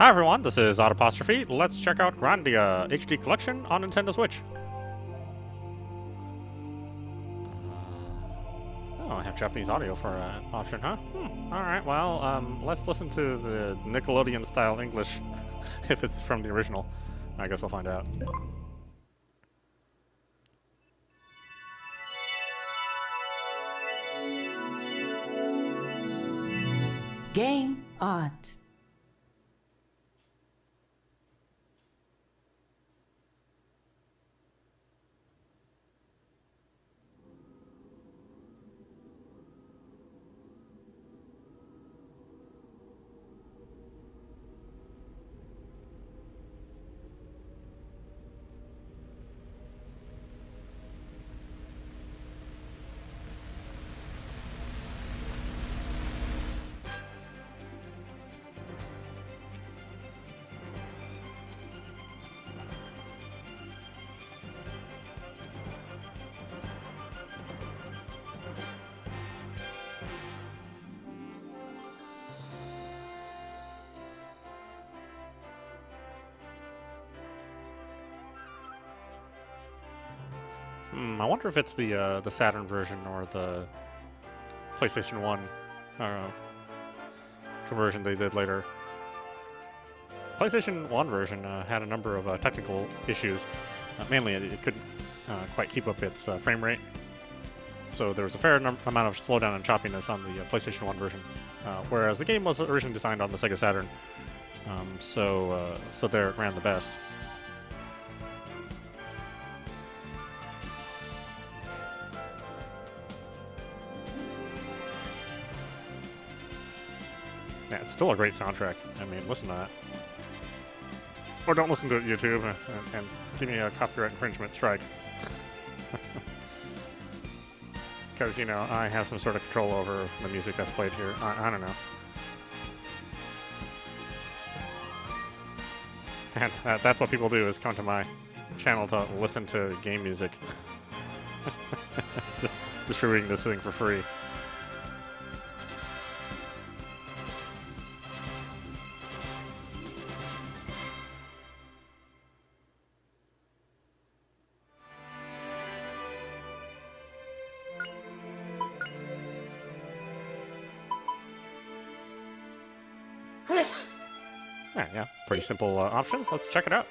Hi everyone, this is audap. Let's check out Grandia HD Collection on Nintendo Switch. Oh, I have Japanese audio for an option, huh? Alright, well, let's listen to the Nickelodeon-style English, if it's from the original. I guess we'll find out. Game art. I wonder if it's the Saturn version or the PlayStation 1 conversion they did later. PlayStation 1 version had a number of technical issues. Mainly, it couldn't quite keep up its frame rate. So there was a fair amount of slowdown and choppiness on the PlayStation 1 version, whereas the game was originally designed on the Sega Saturn, so there it ran the best. Yeah, it's still a great soundtrack. I mean, listen to that. Or don't listen to it YouTube and give me a copyright infringement strike. Because, you know, I have some sort of control over the music that's played here. I don't know. And that's what people do, is come to my channel to listen to game music. Just distributing this thing for free. Yeah, pretty simple options. Let's check it out.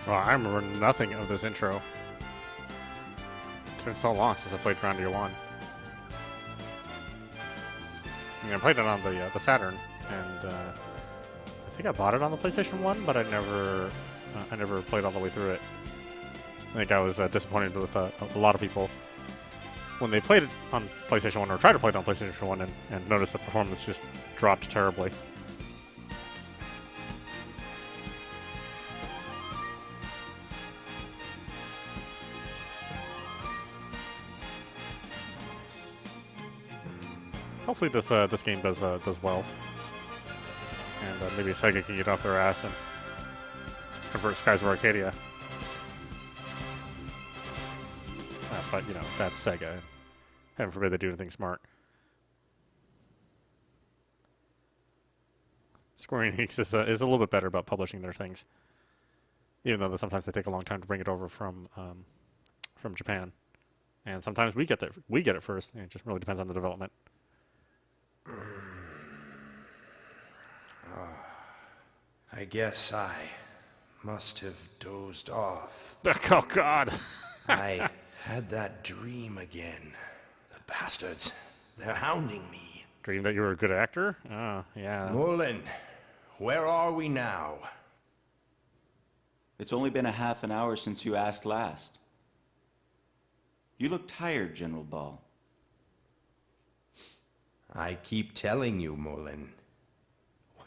Well, I remember nothing of this intro. It's been so long since I played Grandia 1. I played it on the Saturn, and I think I bought it on the PlayStation 1, but I never played all the way through it. I think I was disappointed with a lot of people when they played it on PlayStation 1, or tried to play it on PlayStation 1, and noticed the performance just dropped terribly. Hopefully this game does well, and maybe Sega can get off their ass and convert Skies of Arcadia. But you know, that's Sega. Heaven forbid they do anything smart. Square Enix is a little bit better about publishing their things, even though sometimes they take a long time to bring it over from Japan, and sometimes we get it first. It just really depends on the development. I guess I must have dozed off. Oh God! I had that dream again. The bastards, they're hounding me. Dream that you were a good actor? Oh, yeah. Mullen, where are we now? It's only been a half an hour since you asked last. You look tired, General Ball. I keep telling you, Mullen.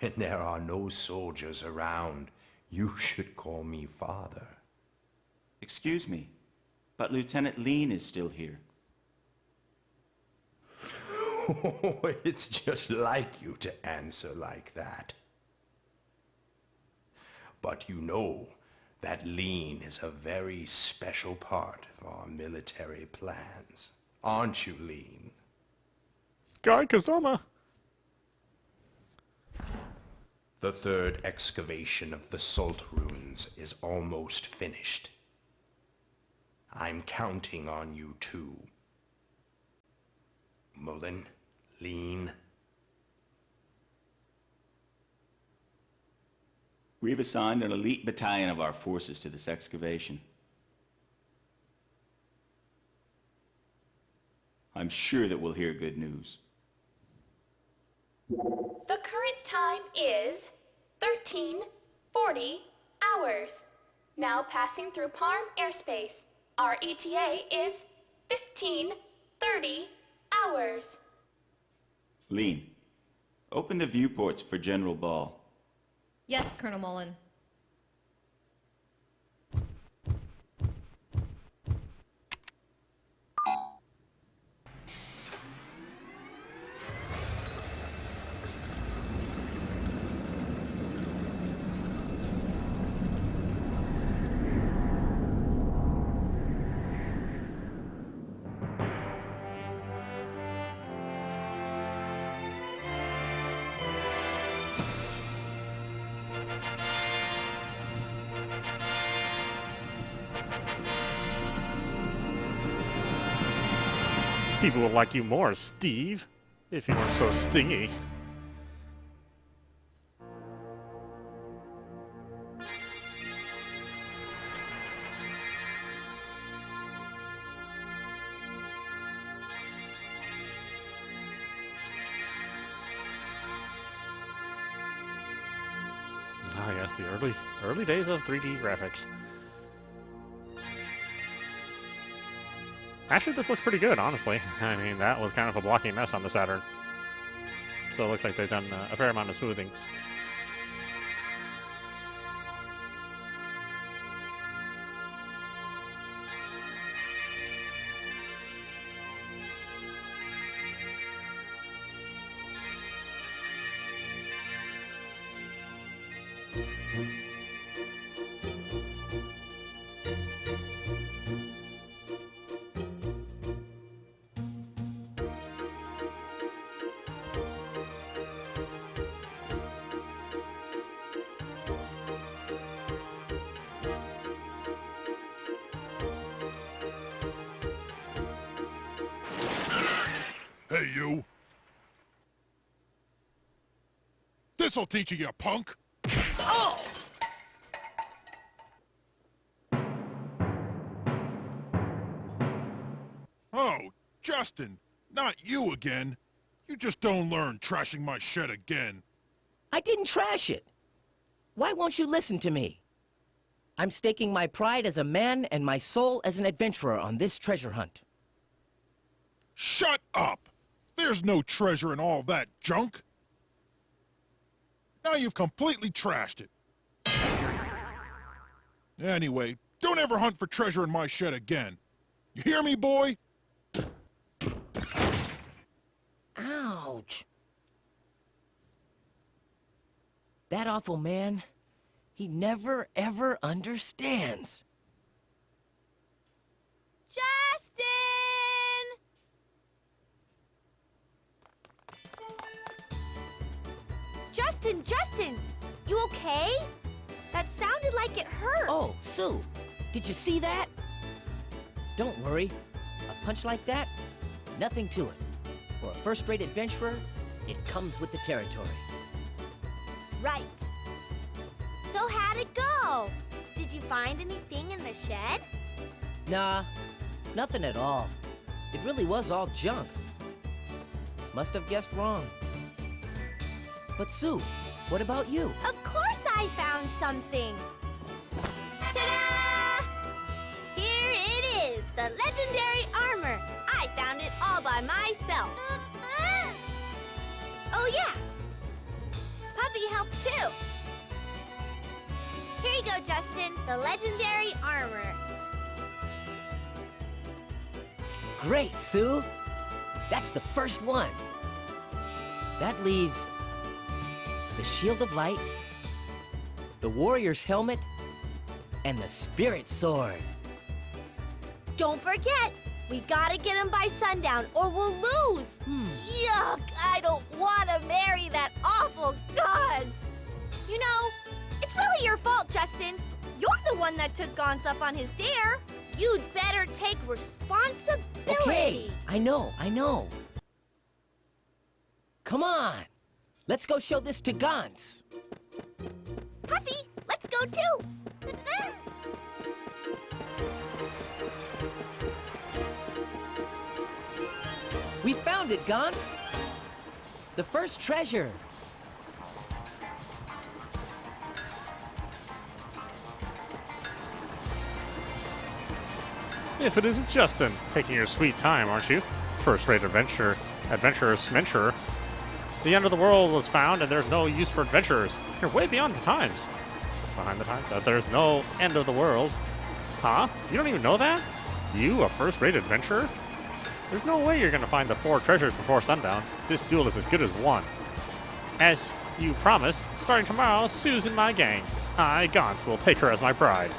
When there are no soldiers around, you should call me father. Excuse me, but Lieutenant Lean is still here. It's just like you to answer like that. But you know that Lean is a very special part of our military plans. Aren't you, Lean? Guy Kazama! The third excavation of the Salt Ruins is almost finished. I'm counting on you too. Mullen, Lean. We've assigned an elite battalion of our forces to this excavation. I'm sure that we'll hear good news. The current time is 13:40 hours. Now passing through Parm airspace. Our ETA is 15:30 hours. Lean, open the viewports for General Ball. Yes, Colonel Mullen. People would like you more, Steve, if you weren't so stingy. Ah, yes, the early days of 3D graphics. Actually, this looks pretty good, honestly. I mean, that was kind of a blocky mess on the Saturn. So it looks like they've done a fair amount of smoothing. Hey, you! This'll teach you, punk! Oh! Oh, Justin! Not you again! You just don't learn trashing my shed again. I didn't trash it. Why won't you listen to me? I'm staking my pride as a man and my soul as an adventurer on this treasure hunt. Shut up! There's no treasure in all that junk! Now you've completely trashed it. Anyway, don't ever hunt for treasure in my shed again. You hear me, boy? Ow! Ouch. That awful man, he never ever understands. Justin! Justin, you okay? That sounded like it hurt. Oh, Sue, did you see that? Don't worry. A punch like that, nothing to it. For a first-rate adventurer, it comes with the territory. Right. So how'd it go? Did you find anything in the shed? Nah, nothing at all. It really was all junk. Must have guessed wrong. But Sue, what about you? Of course I found something. Ta-da! Here it is, the legendary armor. I found it all by myself. Oh yeah, Puppy helped too. Here you go, Justin, the legendary armor. Great, Sue. That's the first one. That leaves the Shield of Light, the Warrior's Helmet, and the Spirit Sword. Don't forget, we gotta get him by sundown or we'll lose. Yuck, I don't want to marry that awful Gauntz. You know, it's really your fault, Justin. You're the one that took Gauntz up on his dare. You'd better take responsibility. Okay, I know. Come on, let's go show this to Gauntz. Puffy, let's go too. We found it, Gauntz. The first treasure. If it isn't Justin, taking your sweet time, aren't you? First-rate adventurer. The end of the world was found, and there's no use for adventurers. You're way beyond the times. Behind the times? There's no end of the world. Huh? You don't even know that? You, a first-rate adventurer? There's no way you're going to find the 4 treasures before sundown. This duel is as good as won. As you promised, starting tomorrow, Sue's in my gang. I, Gauntz, will take her as my bride.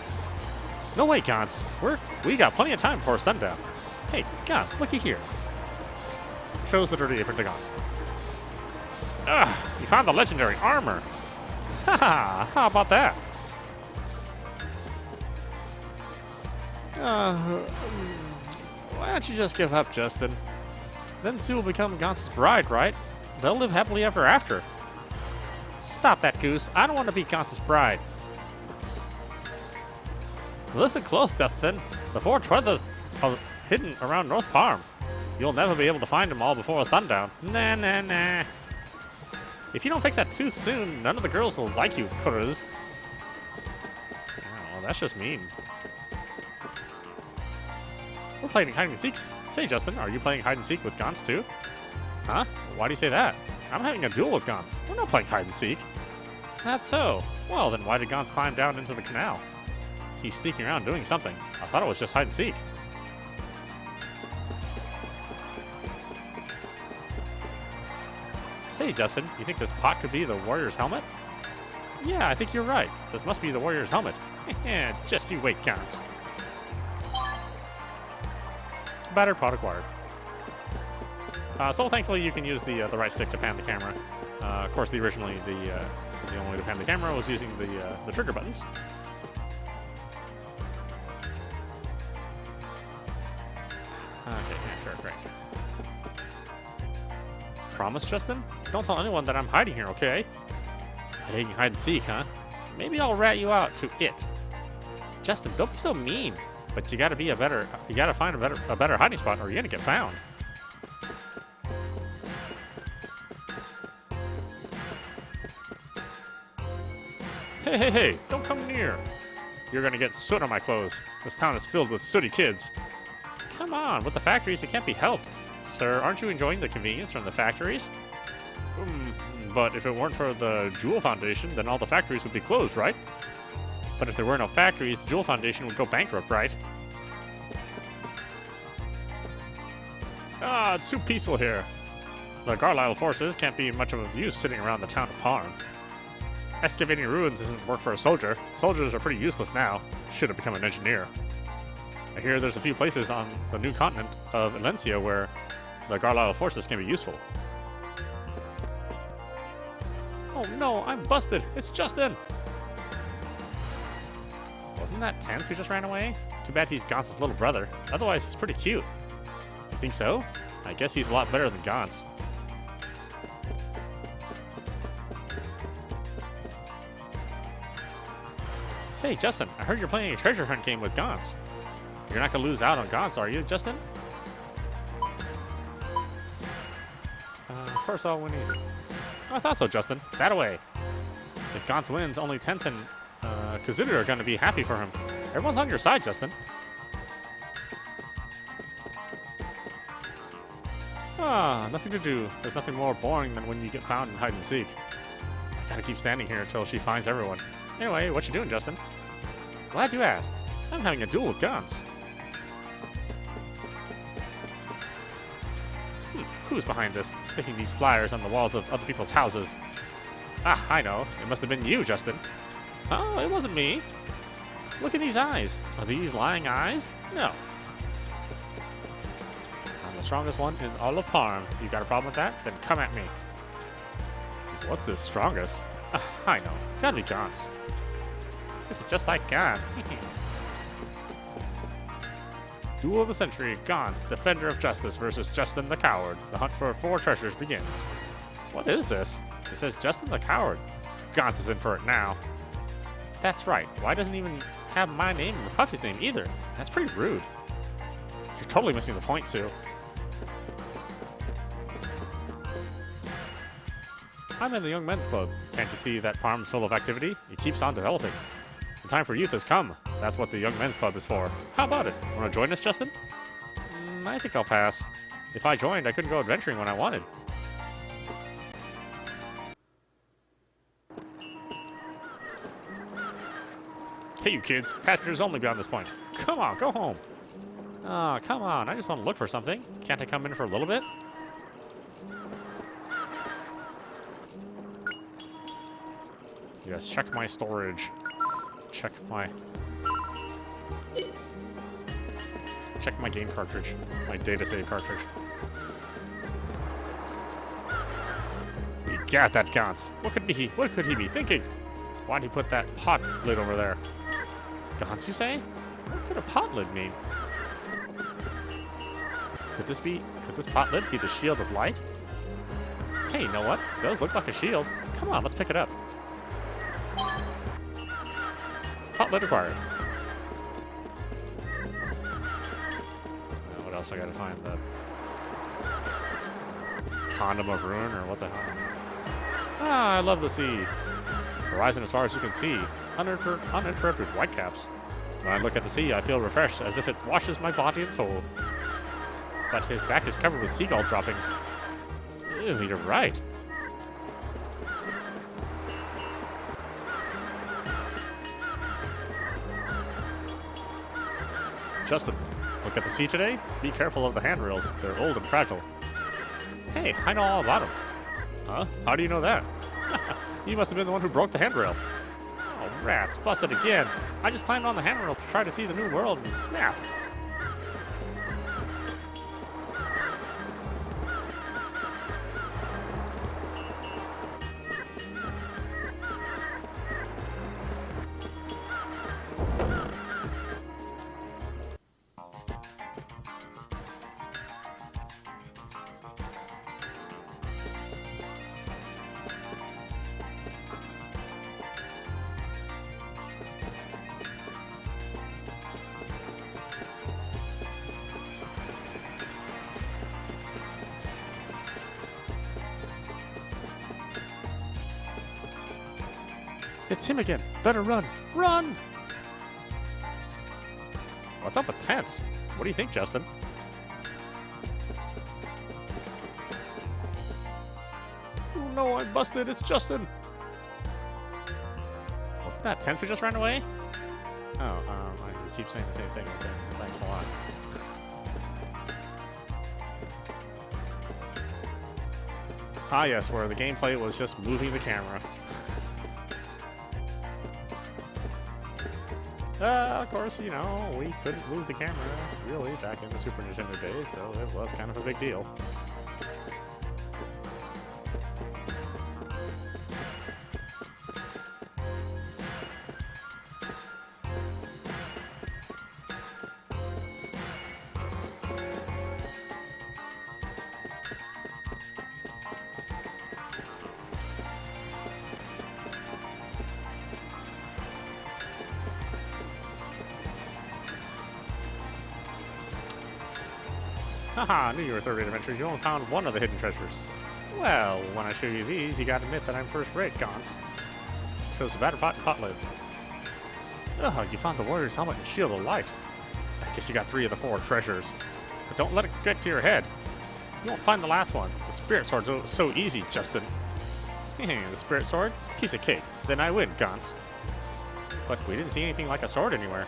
No way, Gauntz. We got plenty of time before sundown. Hey, Gauntz, looky here. Shows the dirty apron to Gauntz. You found the legendary armor. Haha, how about that? Why don't you just give up, Justin? Then Sue will become Gauntz's bride, right? They'll live happily ever after. Stop that, Goose. I don't want to be Gauntz's bride. Listen close, Justin. The 4 treasures are hidden around North Parm. You'll never be able to find them all before sundown. Nah. If you don't fix that tooth soon, none of the girls will like you, Cruz. Oh, that's just mean. We're playing hide and seeks. Say, Justin, are you playing hide and seek with Gauntz too? Huh? Why do you say that? I'm having a duel with Gauntz. We're not playing hide and seek. That's so. Well, then why did Gauntz climb down into the canal? He's sneaking around doing something. I thought it was just hide and seek. Say, Justin, you think this pot could be the warrior's helmet? Yeah, I think you're right. This must be the warrior's helmet. Just you wait, Gauntz. Battered pot acquired. So thankfully you can use the right stick to pan the camera. Of course, originally the only way to pan the camera was using the trigger buttons. Okay, yeah, sure, great. Promise, Justin? Don't tell anyone that I'm hiding here, okay? Hiding hide and seek, huh? Maybe I'll rat you out to it. Justin, don't be so mean. But you gotta find a better hiding spot or you're gonna get found. Hey, don't come near. You're gonna get soot on my clothes. This town is filled with sooty kids. Come on, with the factories, it can't be helped. Sir, aren't you enjoying the convenience from the factories? But if it weren't for the Jewel Foundation, then all the factories would be closed, right? But if there were no factories, the Jewel Foundation would go bankrupt, right? It's too peaceful here. The Garlisle forces can't be much of a use sitting around the town of Parm. Excavating ruins isn't work for a soldier. Soldiers are pretty useless now. Should have become an engineer. I hear there's a few places on the new continent of Elencia where the Garlisle forces can be useful. Oh no, I'm busted! It's Justin! Wasn't that Tense who just ran away? Too bad he's Gaunt's little brother. Otherwise, he's pretty cute. You think so? I guess he's a lot better than Gaunt's. Say, Justin, I heard you're playing a treasure hunt game with Gaunt's. You're not gonna lose out on Gaunt's, are you, Justin? Of course I'll win easy. Oh, I thought so, Justin. That away. If Gaunt's wins, only Tense and Kazuda are gonna be happy for him. Everyone's on your side, Justin. Ah, nothing to do. There's nothing more boring than when you get found in hide and seek. I gotta keep standing here until she finds everyone. Anyway, what you doing, Justin? Glad you asked. I'm having a duel with Gaunt's. Who's behind this, sticking these flyers on the walls of other people's houses? Ah, I know. It must have been you, Justin. Oh, it wasn't me. Look at these eyes. Are these lying eyes? No. I'm the strongest one in all of Parm. You got a problem with that? Then come at me. What's this strongest? I know. It's gotta be Gaunt's. This is just like Gaunt's. Duel of the Century, Gaunt's, Defender of Justice versus Justin the Coward. The hunt for 4 treasures begins. What is this? It says Justin the Coward. Gaunt's is in for it now. That's right. Why doesn't it even have my name or Puffy's name either? That's pretty rude. You're totally missing the point, Sue. I'm in the Young Men's Club. Can't you see that Parm's full of activity? It keeps on developing. The time for youth has come. That's what the Young Men's Club is for. How about it? Want to join us, Justin? I think I'll pass. If I joined, I couldn't go adventuring when I wanted. Hey, you kids. Passengers only beyond this point. Come on, go home. Oh, come on. I just want to look for something. Can't I come in for a little bit? Yes, check my storage. Check my game cartridge. My data save cartridge. You got that, Gaunt's. What could he be thinking? Why'd he put that pot lid over there? Gaunt's, you say? What could a pot lid mean? Could this pot lid be the shield of light? Hey, you know what? It does look like a shield. Come on, let's pick it up. Pot lid acquired. What else I gotta find? The condom of ruin, or what the hell? Ah, I love the sea. Horizon as far as you can see. Uninterrupted whitecaps. When I look at the sea, I feel refreshed, as if it washes my body and soul. But his back is covered with seagull droppings. Ew, you're right. Justin, look at the sea today? Be careful of the handrails. They're old and fragile. Hey, I know all about them. Huh? How do you know that? You must have been the one who broke the handrail. Oh, rats, busted again. I just climbed on the handrail to try to see the new world and snap. It's him again. Better run. Run! What's up with Tense? What do you think, Justin? Oh no, I'm busted. It's Justin. Wasn't that Tense who just ran away? Oh, I keep saying the same thing. Okay, thanks a lot. Ah, yes, where the gameplay was just moving the camera. Of course, you know, we couldn't move the camera, really, back in the Super Nintendo days, so it was kind of a big deal. Haha, I knew you were third-rate adventure. You only found one of the hidden treasures. Well, when I show you these, you gotta admit that I'm first-rate, Gauntz. Shows the batter pot and pot lids. Oh, you found the warrior's helmet and shield of light. I guess you got 3 of the 4 treasures. But don't let it get to your head. You won't find the last one. The spirit sword's so easy, Justin. The spirit sword? Piece of cake. Then I win, Gauntz. But we didn't see anything like a sword anywhere.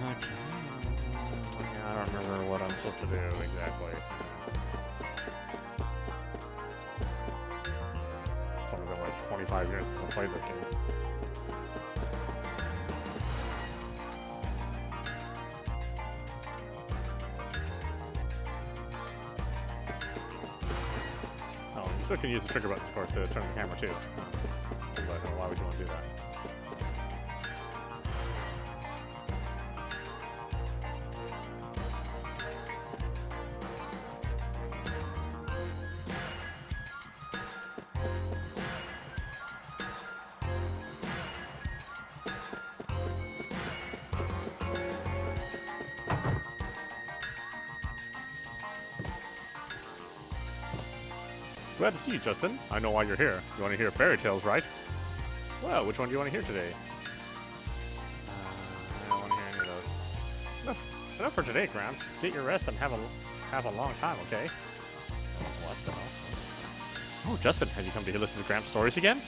I don't remember what I'm supposed to do exactly. It's only been like 25 years since I played this game. Oh, you still can use the trigger buttons, of course, to turn the camera too. But why would you want to do that? Glad to see you, Justin. I know why you're here. You want to hear fairy tales, right? Well, which one do you want to hear today? I don't want to hear any of those. Enough for today, Gramps. Get your rest and have a long time, okay? What the hell? Oh, Justin, have you come to listen to Gramps' stories again?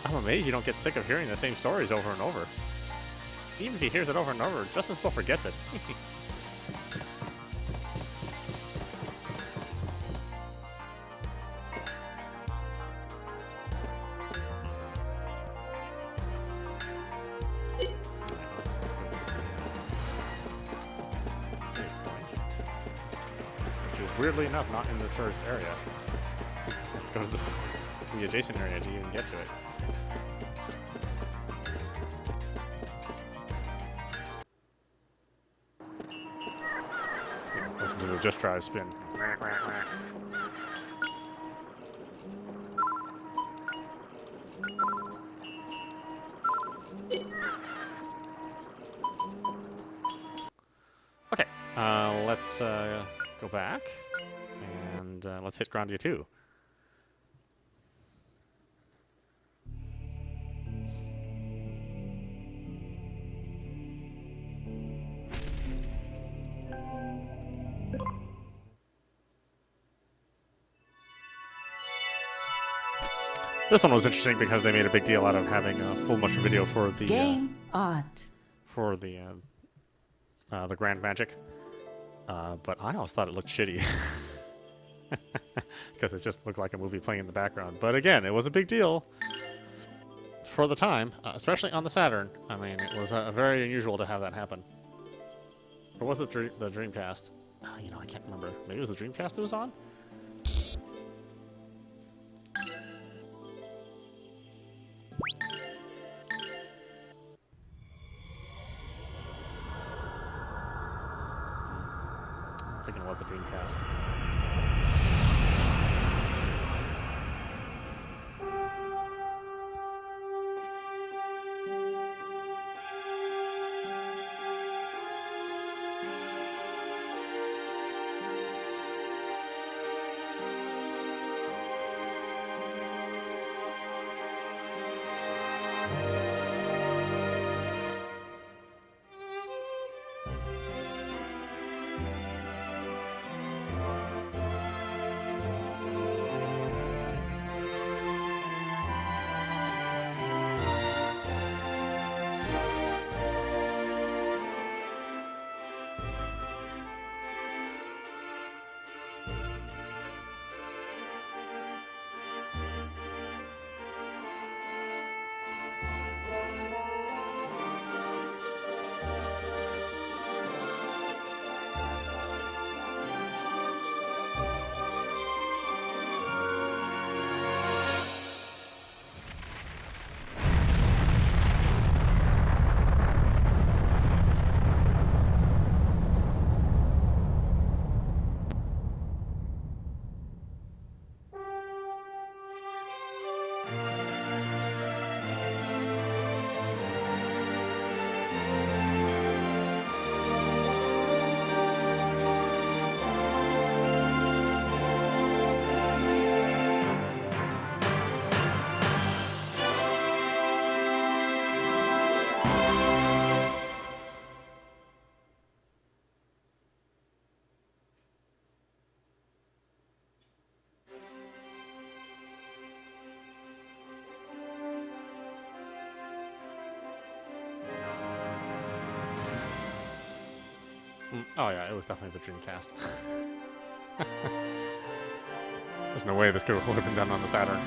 I'm amazed you don't get sick of hearing the same stories over and over. Even if he hears it over and over, Justin still forgets it. Weirdly enough, not in this first area. Let's go to the adjacent area to even get to it. Listen to the just drive spin. Okay, let's go back. And let's hit Grandia 2. This one was interesting because they made a big deal out of having a full motion video for the Game art. For the Grand Magic. But I always thought it looked shitty. Because it just looked like a movie playing in the background. But again, it was a big deal for the time, especially on the Saturn. I mean, it was very unusual to have that happen. Or was it the Dreamcast? You know, I can't remember. Maybe it was the Dreamcast it was on? I'm thinking it was the Dreamcast. Oh yeah, it was definitely the Dreamcast. There's no way this would have been done on the Saturn.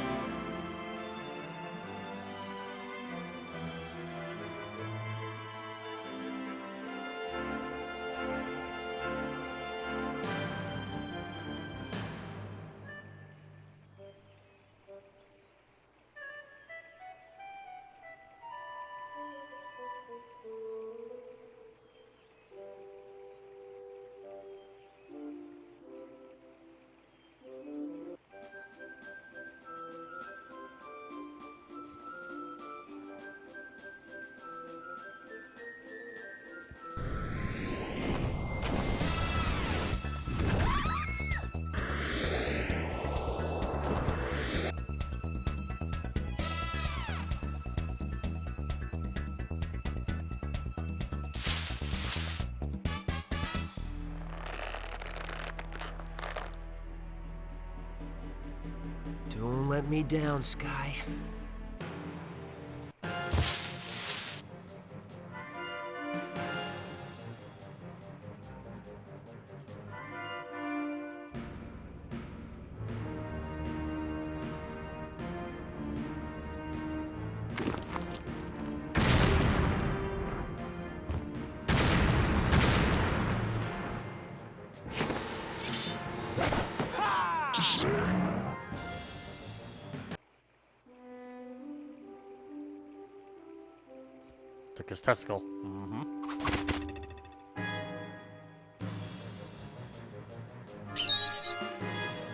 Don't let me down, Sky. Took his testicle. Mm-hmm.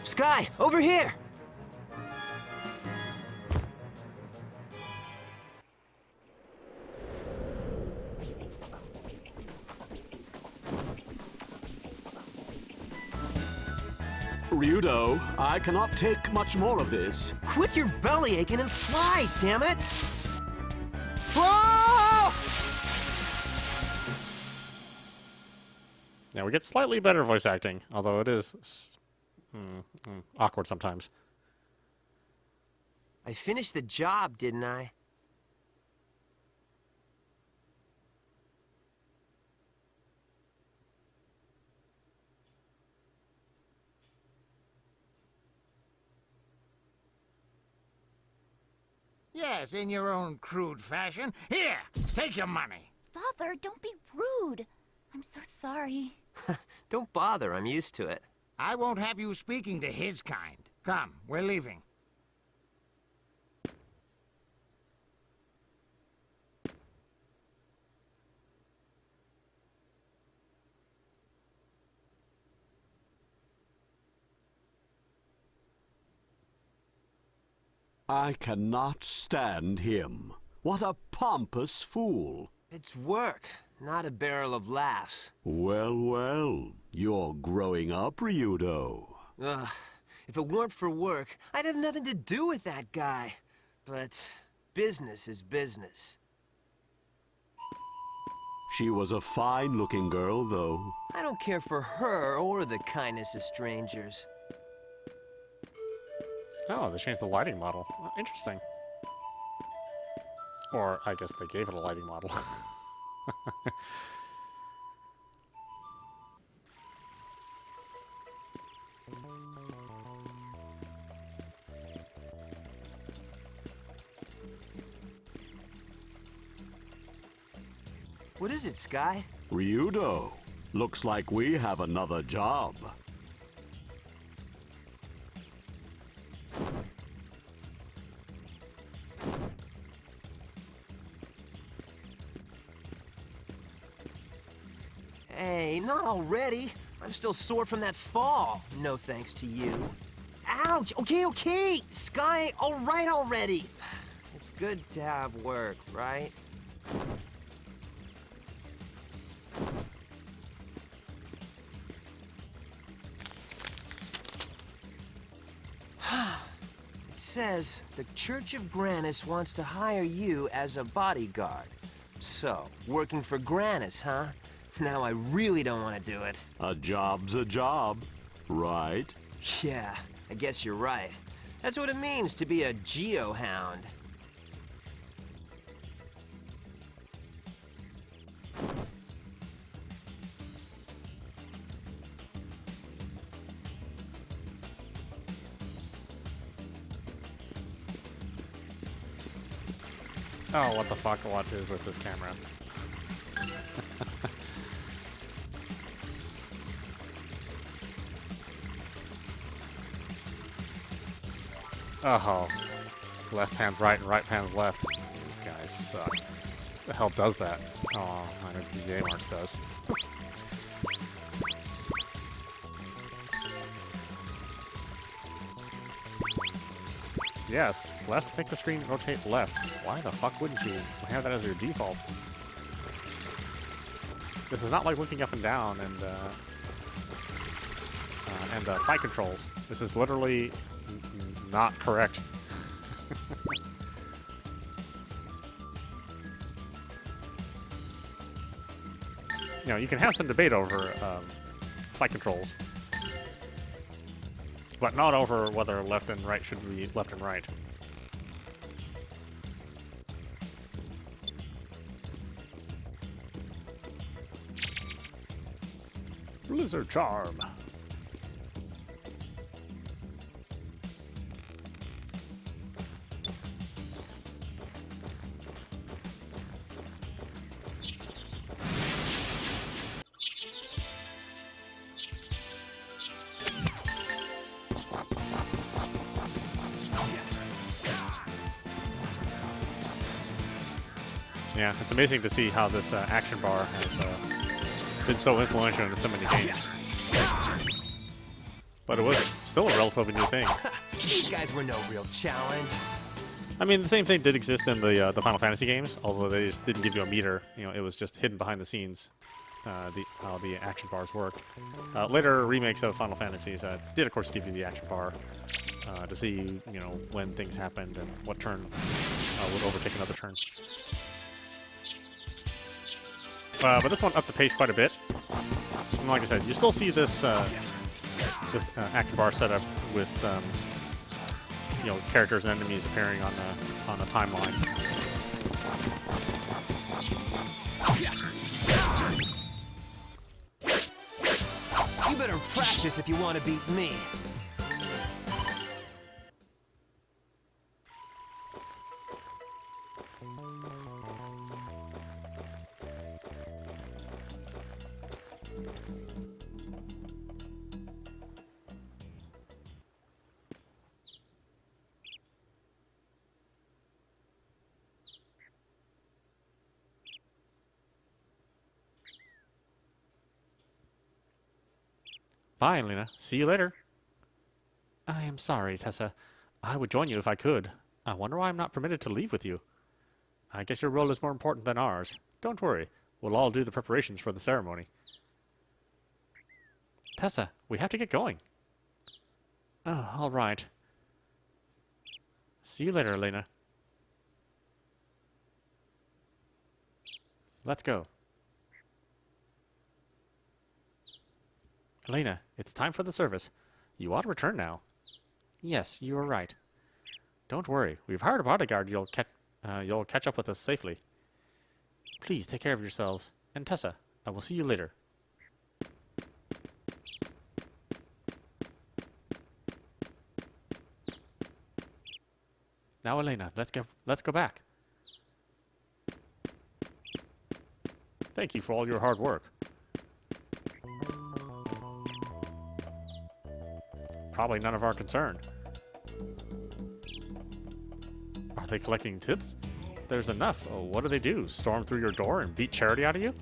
Sky, over here! Ryudo, I cannot take much more of this. Quit your belly aching and fly, damn it! Whoa! Yeah, we get slightly better voice acting, although it is awkward sometimes. I finished the job, didn't I? Yes, in your own crude fashion. Here, take your money. Father, don't be rude. I'm so sorry. Don't bother, I'm used to it. I won't have you speaking to his kind. Come, we're leaving. I cannot stand him. What a pompous fool. It's work, not a barrel of laughs. Well, well, you're growing up, Ryudo. Ugh, if it weren't for work, I'd have nothing to do with that guy. But business is business. She was a fine-looking girl, though. I don't care for her or the kindness of strangers. Oh, they changed the lighting model. Interesting. Or, I guess they gave it a lighting model. What is it, Sky? Ryudo, looks like we have another job. Hey, not already. I'm still sore from that fall. No thanks to you. Ouch! Okay, okay! Sky, all right already! It's good to have work, right? It says the Church of Granis wants to hire you as a bodyguard. So, working for Granis, huh? Now I really don't want to do it. A job's a job, right? Yeah, I guess you're right. That's what it means to be a geohound. Oh, what the fuck? What is with this camera? Oh, left pan's right and right pan's left. You guys suck. The hell does that? Oh, I know the game arts does. Yes, left make the screen rotate left. Why the fuck wouldn't you have that as your default? This is not like looking up and down and fight controls. This is literally not correct. You know, you can have some debate over fight controls, but not over whether left and right should be left and right. Blizzard Charm. Yeah, it's amazing to see how this action bar has been so influential in so many games. But it was still a relatively new thing. These guys were no real challenge. I mean, the same thing did exist in the Final Fantasy games, although they just didn't give you a meter. You know, it was just hidden behind the scenes. How the action bars worked. Later remakes of Final Fantasies did, of course, give you the action bar to see, you know, when things happened and what turn would overtake another turn. But this one upped the pace quite a bit. And like I said, you still see this this action bar setup with you know, characters and enemies appearing on the timeline. You better practice if you want to beat me. Bye, Elena. See you later. I am sorry, Tessa. I would join you if I could. I wonder why I'm not permitted to leave with you. I guess your role is more important than ours. Don't worry. We'll all do the preparations for the ceremony. Tessa, we have to get going. Oh, all right. See you later, Elena. Let's go. Elena, it's time for the service. You ought to return now. Yes, you are right. Don't worry. We've hired a bodyguard. You'll catch up with us safely. Please take care of yourselves. And Tessa, I will see you later. Now, Elena, let's go back. Thank you for all your hard work. Probably none of our concern. Are they collecting tits? There's enough. Oh, what do they do? Storm through your door and beat charity out of you?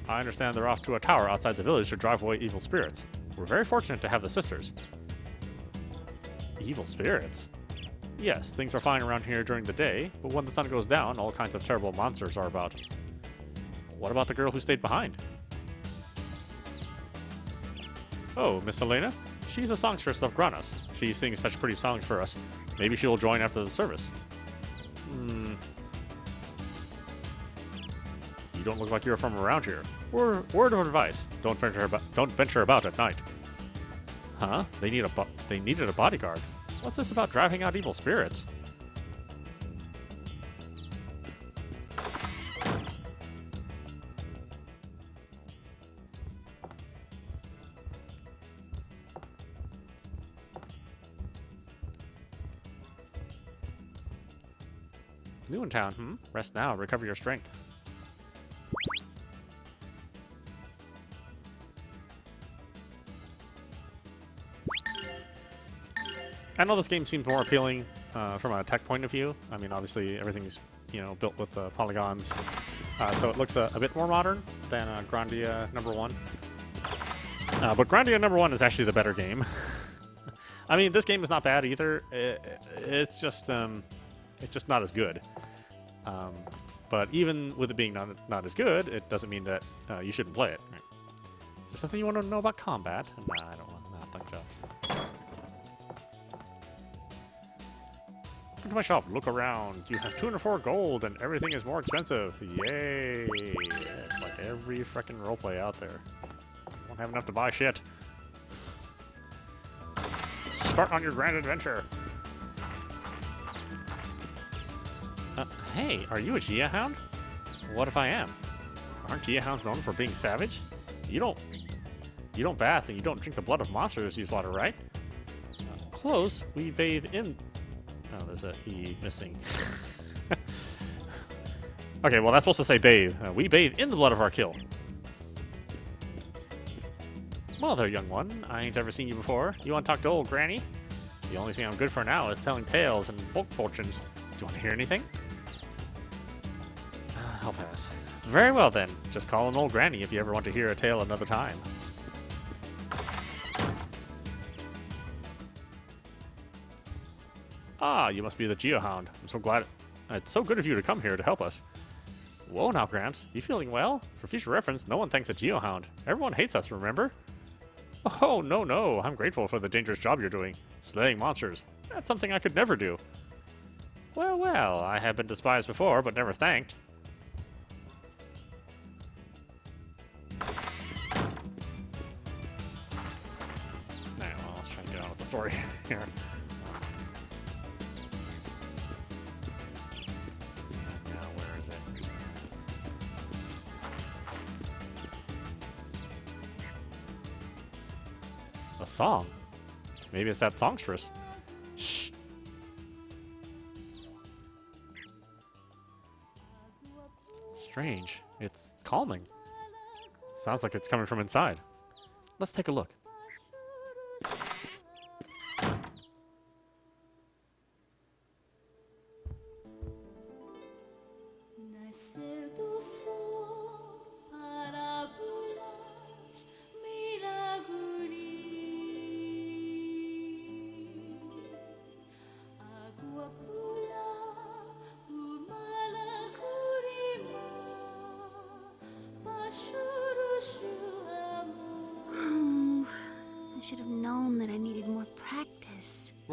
I understand they're off to a tower outside the village to drive away evil spirits. We're very fortunate to have the sisters. Evil spirits? Yes, things are fine around here during the day, but when the sun goes down, all kinds of terrible monsters are about. What about the girl who stayed behind? Oh, Miss Helena? She's a songstress of Granas. She sings such pretty songs for us. Maybe she'll join after the service. You don't look like you're from around here. Word of advice: don't venture about at night. Huh? They needed a bodyguard. What's this about driving out evil spirits? New in town, Rest now, recover your strength. I know this game seems more appealing from a tech point of view. I mean, obviously everything's built with polygons, so it looks a bit more modern than Grandia #1. But Grandia #1 is actually the better game. I mean, this game is not bad either. It's just not as good. But even with it being not as good, it doesn't mean that you shouldn't play it. Is there something you want to know about combat? Nah, I don't think so. Come to my shop, look around. You have 204 gold and everything is more expensive. Yay! It's like every frickin' roleplay out there. I don't have enough to buy shit. Start on your grand adventure. Hey, are you a Geohound? What if I am? Aren't Geohounds known for being savage? You don't bath and you don't drink the blood of monsters you slaughter, right? Close. We bathe in... Oh, there's a E missing. Okay, well, that's supposed to say bathe. We bathe in the blood of our kill. Well there, young one. I ain't ever seen you before. You want to talk to old Granny? The only thing I'm good for now is telling tales and folk fortunes. Do you want to hear anything? I'll pass. Very well then. Just call an old Granny if you ever want to hear a tale another time. Ah, you must be the Geohound. I'm so glad. It's so good of you to come here to help us. Whoa now, Gramps. You feeling well? For future reference, no one thanks a Geohound. Everyone hates us, remember? Oh, no. I'm grateful for the dangerous job you're doing. Slaying monsters. That's something I could never do. Well, I have been despised before, but never thanked. Well, let's try and get on with the story here. Now, where is it? A song? Maybe it's that songstress. Shh. Strange. It's calming. Sounds like it's coming from inside. Let's take a look.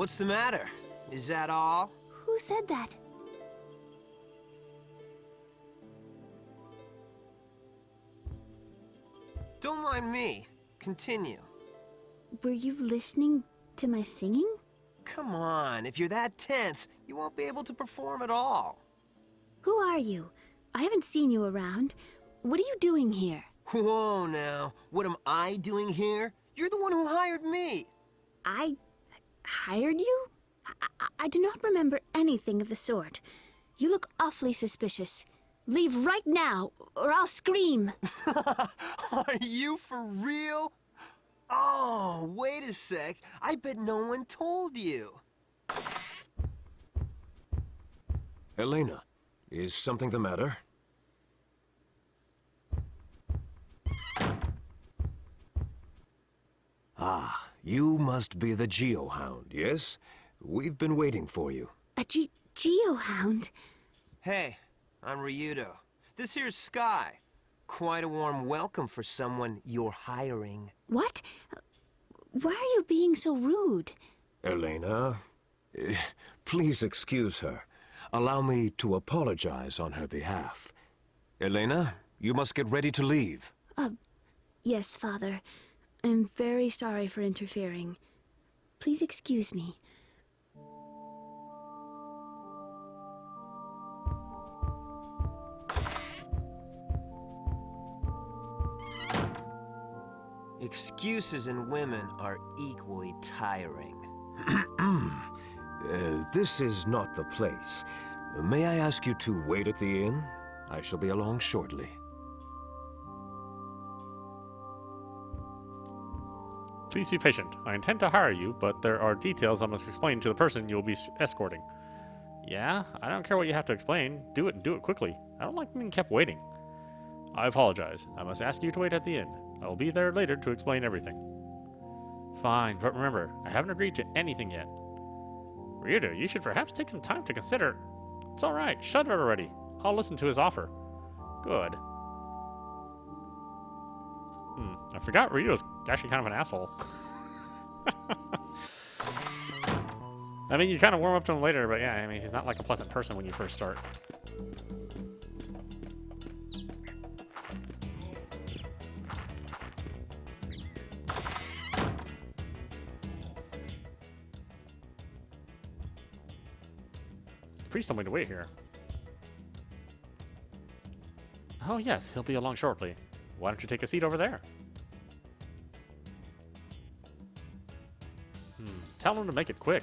What's the matter? Is that all? Who said that? Don't mind me. Continue. Were you listening to my singing? Come on, if you're that tense, you won't be able to perform at all. Who are you? I haven't seen you around. What are you doing here? Whoa now, what am I doing here? You're the one who hired me. I hired you? I do not remember anything of the sort. You look awfully suspicious. Leave right now, or I'll scream. Are you for real? Oh, wait a sec. I bet no one told you. Elena, is something the matter? Ah, you must be the Geohound, yes? We've been waiting for you. A Geohound? Hey, I'm Ryudo. This here's Sky. Quite a warm welcome for someone you're hiring. What? Why are you being so rude? Elena, please excuse her. Allow me to apologize on her behalf. Elena, you must get ready to leave. Yes, Father. I'm very sorry for interfering. Please excuse me. Excuses in women are equally tiring. This is not the place. May I ask you to wait at the inn? I shall be along shortly. Please be patient. I intend to hire you, but there are details I must explain to the person you will be escorting. Yeah, I don't care what you have to explain. Do it and do it quickly. I don't like being kept waiting. I apologize. I must ask you to wait at the inn. I will be there later to explain everything. Fine, but remember, I haven't agreed to anything yet. Ryudo, you should perhaps take some time to consider. It's alright, shut it already. I'll listen to his offer. Good. I forgot Ryudo's actually kind of an asshole. I mean, you kind of warm up to him later, but yeah, I mean, he's not like a pleasant person when you first start. The priest told me to wait here. Oh yes, he'll be along shortly. Why don't you take a seat over there? Tell him to make it quick.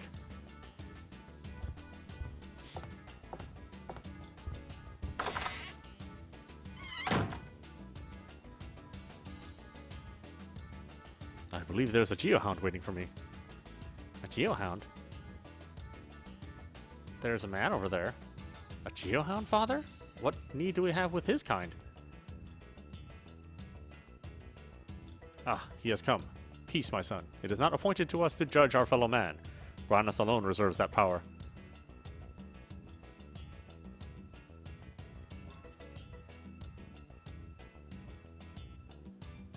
I believe there's a Geohound waiting for me. A Geohound? There's a man over there. A Geohound, Father? What need do we have with his kind? Ah, he has come. Peace, my son. It is not appointed to us to judge our fellow man. Grandia alone reserves that power.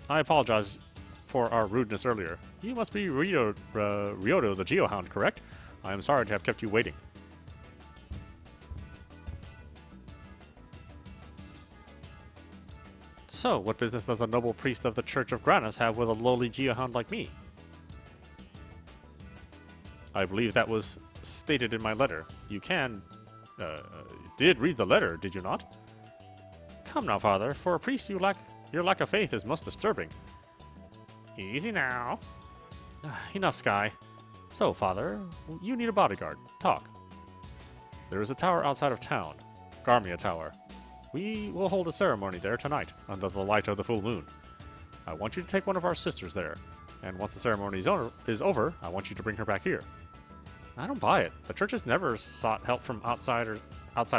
I apologize for our rudeness earlier. You must be Ryudo the Geohound, correct? I am sorry to have kept you waiting. So, what business does a noble priest of the Church of Grandia have with a lowly Geohound like me? I believe that was stated in my letter. You did read the letter, did you not? Come now, Father. For a priest, your lack of faith is most disturbing. Easy now. Enough, Sky. So, Father, you need a bodyguard. Talk. There is a tower outside of town. Garmia Tower. We will hold a ceremony there tonight, under the light of the full moon. I want you to take one of our sisters there, and once the ceremony is over, I want you to bring her back here. I don't buy it. The church has never sought help from outside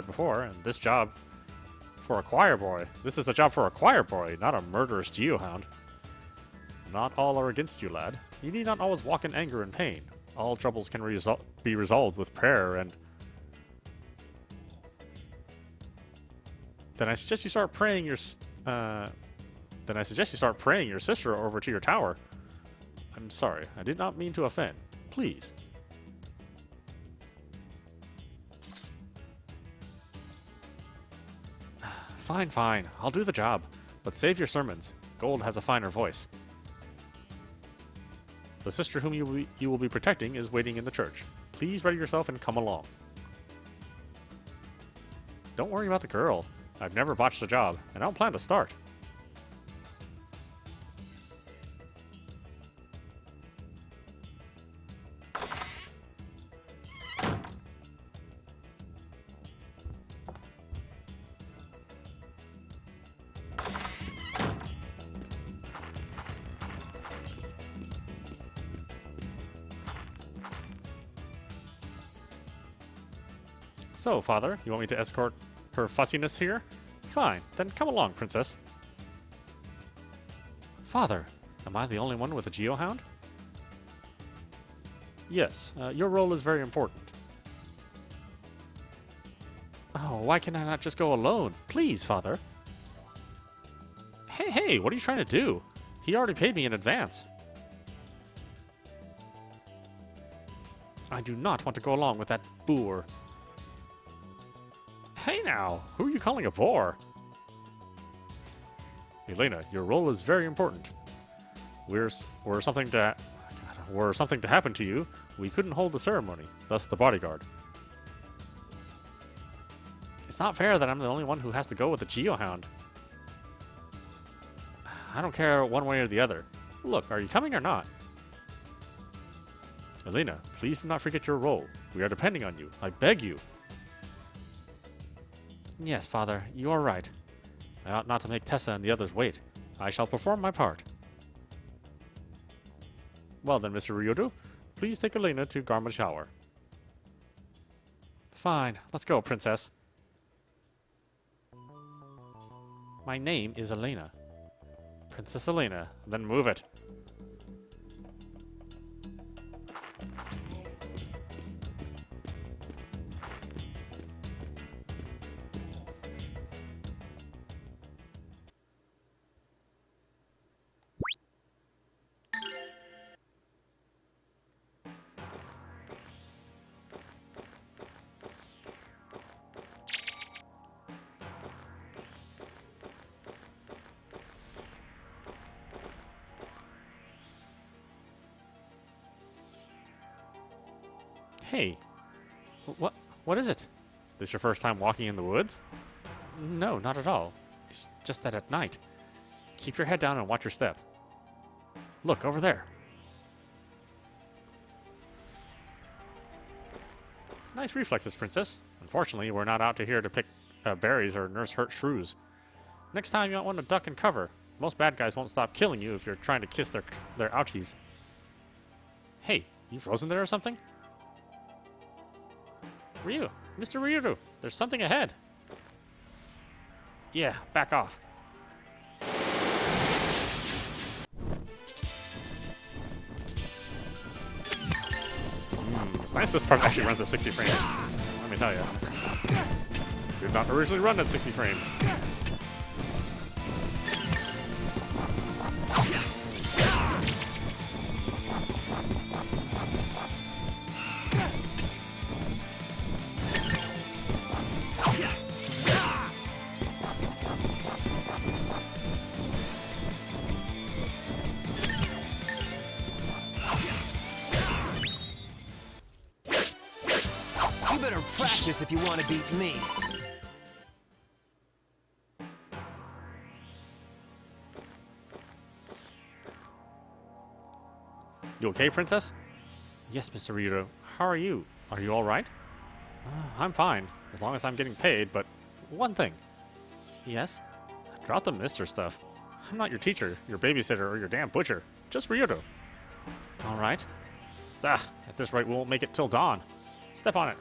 before, and this job for a choir boy. This is a job for a choir boy, not a murderous Geohound. Not all are against you, lad. You need not always walk in anger and pain. All troubles can be resolved with prayer and... Then I suggest you start praying your sister over to your tower. I'm sorry, I did not mean to offend. Please. Fine, fine. I'll do the job. But save your sermons. Gold has a finer voice. The sister whom you will be protecting is waiting in the church. Please ready yourself and come along. Don't worry about the girl. I've never botched a job, and I don't plan to start. So, Father, you want me to escort her fussiness here? Fine, then come along, Princess. Father, am I the only one with a geohound? Yes, your role is very important. Oh, why can I not just go alone? Please, Father. Hey, what are you trying to do? He already paid me in advance. I do not want to go along with that boor. Hey now, who are you calling a bore? Elena, your role is very important. Were something to happen to you, we couldn't hold the ceremony, thus the bodyguard. It's not fair that I'm the only one who has to go with the geohound. I don't care one way or the other. Look, are you coming or not? Elena, please do not forget your role. We are depending on you. I beg you. Yes, Father, you are right. I ought not to make Tessa and the others wait. I shall perform my part. Well then, Mr. Ryudo, please take Elena to garment shower. Fine, let's go, Princess. My name is Elena. Princess Elena, then move it. Hey, what is it? This your first time walking in the woods? No, not at all. It's just that at night. Keep your head down and watch your step. Look, over there. Nice reflexes, Princess. Unfortunately, we're not out here to pick berries or nurse hurt shrews. Next time, you might want to duck and cover. Most bad guys won't stop killing you if you're trying to kiss their ouchies. Hey, you frozen there or something? Ryu, Mr. Ryudo, there's something ahead. Yeah, back off. It's nice this part actually runs at 60 frames. Let me tell you. Did not originally run at 60 frames. You better practice if you want to beat me. You okay, Princess? Yes, Mr. Ryudo. How are you? Are you all right? I'm fine, as long as I'm getting paid, but one thing. Yes? Drop the Mr. stuff. I'm not your teacher, your babysitter, or your damn butcher. Just Ryudo. All right. At this rate, we won't make it till dawn. Step on it.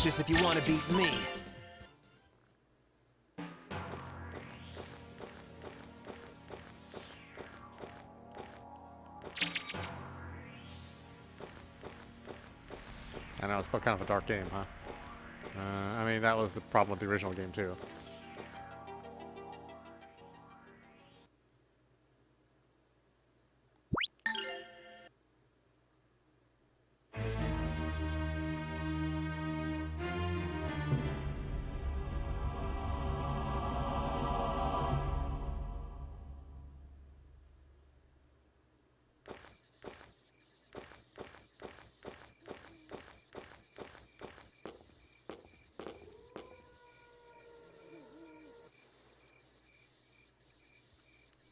practice if you want to beat me. I know, it's still kind of a dark game, huh? I mean, that was the problem with the original game, too.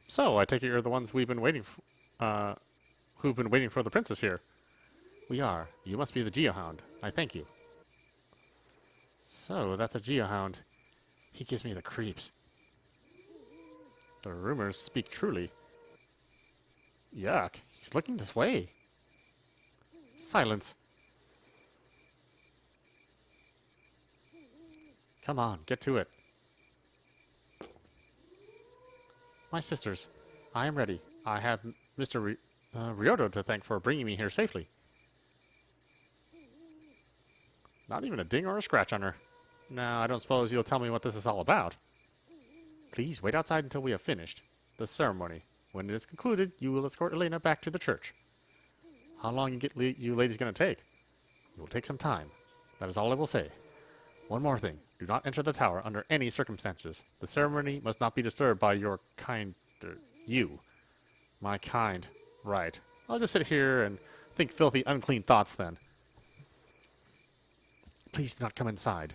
So, I take it you're the ones we've been waiting for, who've been waiting for the princess here. We are. You must be the Geohound. I thank you. So, that's a Geohound. He gives me the creeps. The rumors speak truly. Yuck. He's looking this way. Silence. Come on, get to it. My sisters, I am ready. I have Mr. Ryoto to thank for bringing me here safely. Not even a ding or a scratch on her. Now, I don't suppose you'll tell me what this is all about. Please wait outside until we have finished the ceremony. When it is concluded, you will escort Elena back to the church. How long you ladies going to take? It will take some time. That is all I will say. One more thing. Do not enter the tower under any circumstances. The ceremony must not be disturbed by your kind... you. My kind. Right. I'll just sit here and think filthy, unclean thoughts then. Please do not come inside.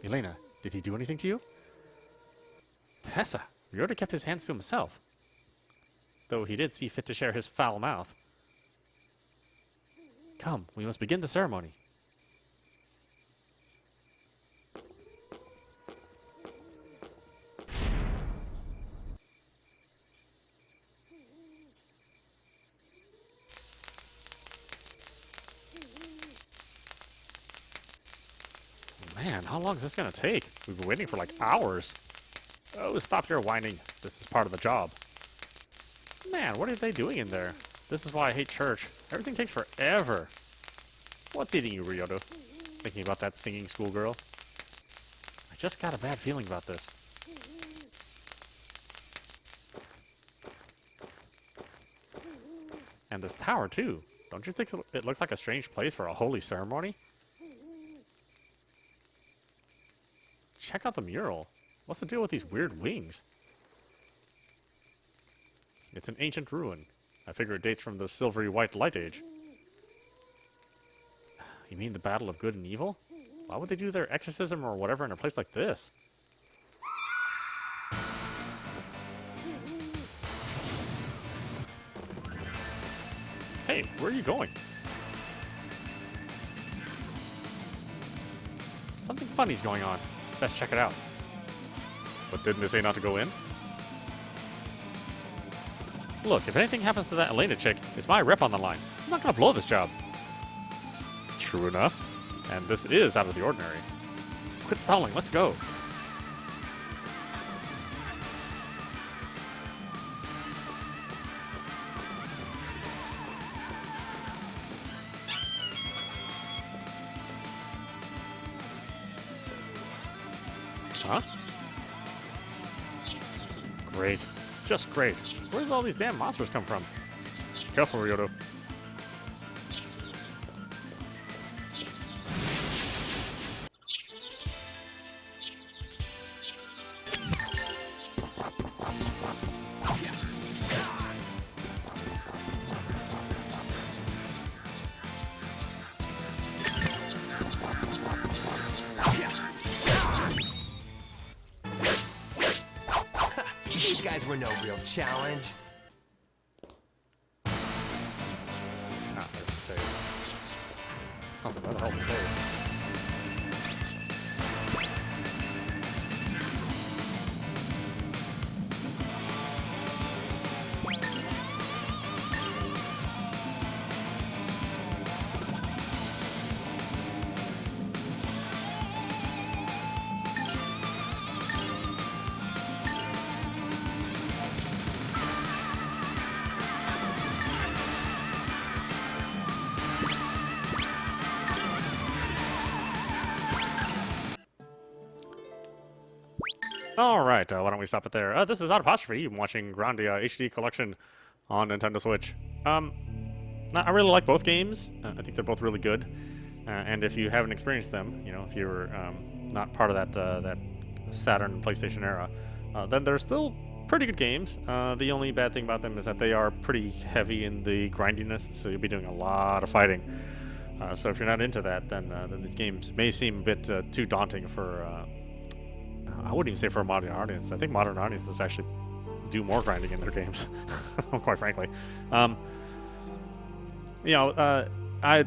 Elena, did he do anything to you? Tessa, Ryoto kept his hands to himself. Though he did see fit to share his foul mouth. Come, we must begin the ceremony. Man, how long is this gonna take? We've been waiting for like hours. Oh, stop your whining. This is part of the job. Man, what are they doing in there? This is why I hate church. Everything takes forever. What's eating you, Ryoto? Thinking about that singing schoolgirl? I just got a bad feeling about this. And this tower, too. Don't you think it looks like a strange place for a holy ceremony? Check out the mural. What's the deal with these weird wings? It's an ancient ruin. I figure it dates from the silvery white light age. You mean the battle of good and evil? Why would they do their exorcism or whatever in a place like this? Hey, where are you going? Something funny's going on. Best check it out. But didn't they say not to go in? Look, if anything happens to that Elena chick, it's my rep on the line. I'm not gonna blow this job. True enough. And this is out of the ordinary. Quit stalling, let's go. Huh? Great. Just great. Where did all these damn monsters come from? Careful, Ryoto. These guys were no real challenge. Ah, there's a save. I was like, where the hell's the save? All right, why don't we stop it there? This is audap. I'm watching Grandia HD Collection on Nintendo Switch. I really like both games. I think they're both really good. And if you haven't experienced them, you know, if you're not part of that Saturn PlayStation era, then they're still pretty good games. The only bad thing about them is that they are pretty heavy in the grindiness, so you'll be doing a lot of fighting. So if you're not into that, then these games may seem a bit too daunting for. I wouldn't even say for a modern audience. I think modern audiences actually do more grinding in their games, quite frankly. I'd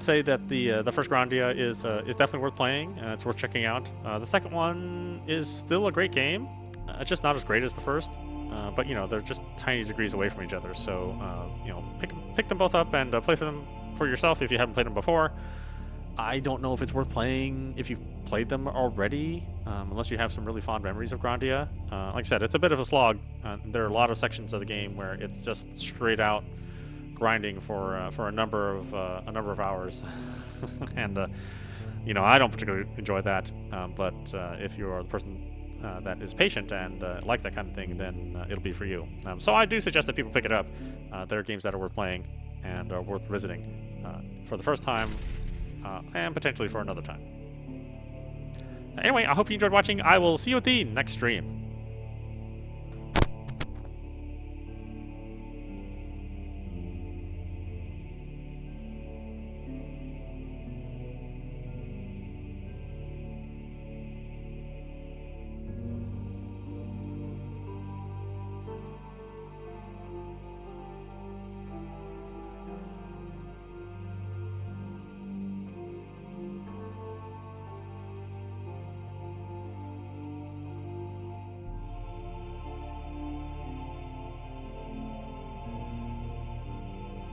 say that the first Grandia is definitely worth playing. It's worth checking out. The second one is still a great game. It's just not as great as the first. But you know, they're just tiny degrees away from each other. So you know, pick them both up and play for them for yourself if you haven't played them before. I don't know if it's worth playing if you've played them already, unless you have some really fond memories of Grandia. Like I said, it's a bit of a slog. There are a lot of sections of the game where it's just straight out grinding for a number of hours, and you know, I don't particularly enjoy that. But if you are the person that is patient and likes that kind of thing, then it'll be for you. So I do suggest that people pick it up. There are games that are worth playing and are worth visiting for the first time. And potentially for another time. Anyway, I hope you enjoyed watching. I will see you at the next stream.